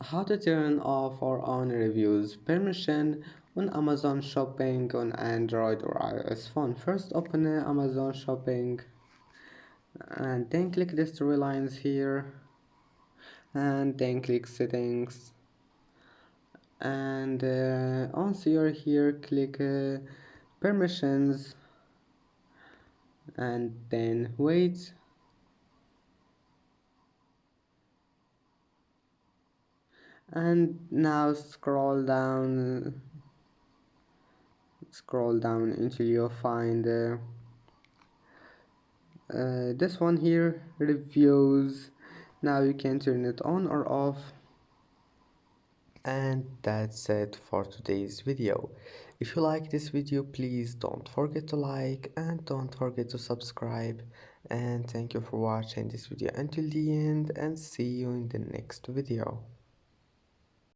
How to turn off or on reviews permission on Amazon Shopping on Android or iOS phone. First open Amazon Shopping and then click these three lines here and then click settings and on your here click permissions and then wait and now scroll down until you find this one here, reviews. Now you can turn it on or off. And that's it for today's video. If you like this video, please don't forget to like and don't forget to subscribe. And thank you for watching this video until the end, and see you in the next video.